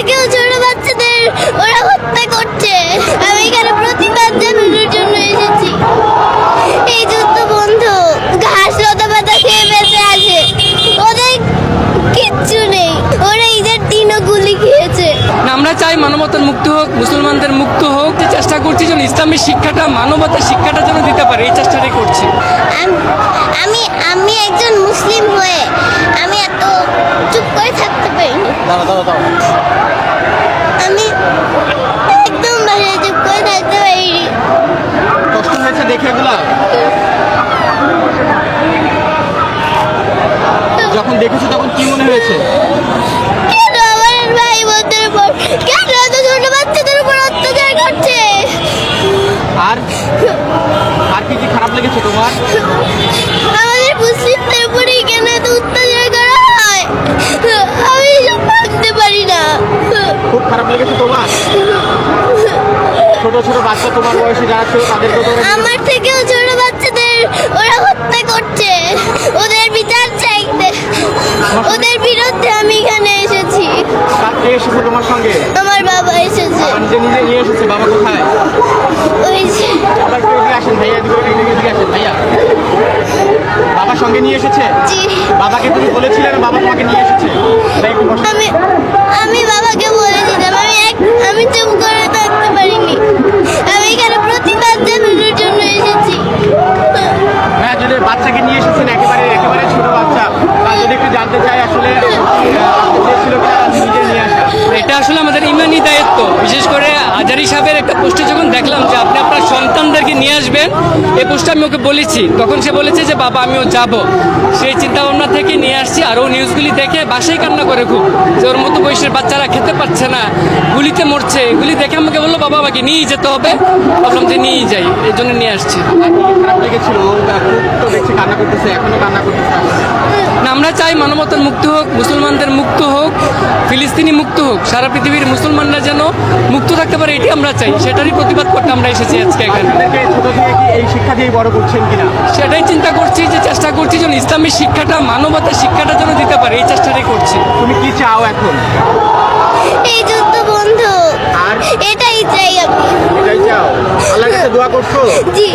থেকেও ছোট বাচ্চাদের ওরা হত্যা করছে। আমি এখানে প্রতিবাদ জানানোর জন্য এসেছি। এই যুদ্ধ বন্ধ। ঘাস লতা পাতা খেয়ে বেঁচে আছে, ওদের কিচ্ছু নেই। ওরা ঈদের দিনও গুলি খেয়েছে। আমরা চাই মানবতার মুক্তি হোক, মুসলমানদের মুক্ত হোক। যে চেষ্টা করছি যেন ইসলামের শিক্ষাটা, মানবতার শিক্ষাটা যেন দিতে পারে, এই চেষ্টাটাই করছি। আমি আমি একজন মুসলিম হয়ে আমি এত চুপ করে থাকতে পারিনি। আমি একদম বাসায় চুপ করে থাকতে পারিনি। কষ্ট হয়েছে দেখে এগুলা? যখন দেখেছো তখন কি মনে হয়েছে? কেন আমার ভাই বোনদের উপর, কেন এত ছোট বাচ্চাদের উপর অত্যাচার করছে? আর আর কি কি খারাপ লেগেছে তোমার? আমাদের মুসলিমদের উপরেই কেন এত অত্যাচার করা হয়? আমি এসব ভাবতে পারি না। খুব খারাপ লেগেছে তোমার? ছোট ছোট বাচ্চা তোমার বয়সে যারা ছিল তাদেরকে তো আমার থেকেও ছোট বাচ্চাদের ওরা হত্যা করছে। ওদের বিচার চাইতে, ওদের বিরুদ্ধে আমি এখানে এসেছি। কে এসেছে তোমার সঙ্গে? আমার বাবা এসেছে। নিজে নিজে নিয়ে এসেছে? বাবা কোথায়? ওই যে আবার একটু এদিকে আসেন ভাইয়া, এদিকে আসেন ভাইয়া। বাবার সঙ্গে নিয়ে এসেছে? জি। বাবাকে তুমি বলেছিলে না বাবা তোমাকে নিয়ে এসেছে? ভাই একটু বসো। আমি বাবাকে বলে দিতাম। আমি চুপ করে থাকতে পারিনি। আমি এখানে প্রতিবাদ জানানোর জন্য এসেছি। হ্যাঁ, যদি বাচ্চাকে নিয়ে এসেছেন, একেবারে একেবারে ছোট বাচ্চা, তার যদি একটু জানতে চাই আসলে চেয়েছিল কিনা নিজে নিয়ে আসা। এটা আসলে আমাদের ইমানি দায়িত্ব। বিশেষ করে আজারি সাহেবের একটা পোস্টে যখন দেখলাম যে আপনি আপনার সন্তানদেরকে নিয়ে আসবেন, এই পোস্টে আমি ওকে বলেছি, তখন সে বলেছে যে বাবা আমিও যাব। সেই চিন্তা ভাবনা থেকে নিয়ে আসছি। আর ও নিউজগুলি দেখে বাসায় কান্না করে খুব, যে ওর মতো বয়সের বাচ্চারা খেতে পারছে না, গুলিতে মরছে। এগুলি দেখে আমাকে বললো বাবা আমাকে নিয়েই যেতে হবে। ভাবলাম যে নিয়েই যাই, এই জন্য নিয়ে আসছি। আর কি কি খারাপ লেগেছিল? ও খুব তো দেখছি কান্না করতেছে, এখনো কান্না করতেছে। না, আমরা চাই মানবতার মুক্তি হোক, মুসলমানদের মুক্ত হোক, ফিলিস্তিনি মুক্ত হোক, সারা পৃথিবীর মুসলমানরা যেন মুক্ত থাকতে পারে, এটি আমরা চাই। সেটারই প্রতিবাদ করতে আমরা এসেছি আজকে এখানে। আপনাদেরকে ছোট থেকে কি এই শিক্ষা দিয়ে বড় করছেন কিনা? সেটাই চিন্তা করছি, যে চেষ্টা করছি যেন ইসলামের শিক্ষাটা, মানবতার শিক্ষাটা যেন দিতে পারে, এই চেষ্টাটাই করছি। তুমি কি চাও এখন? এই যুদ্ধ বন্ধ। আর এটাই চাই আমি। এটাই চাও? আল্লাহর কাছে দোয়া করছো? জি।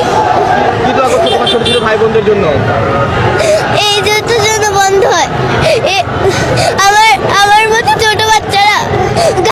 কি দোয়া করছো তোমার ছোট ছোট ভাই বোনদের জন্য? এই যুদ্ধ যেন বন্ধ হয়। আমার মতো ছোট বাচ্চারা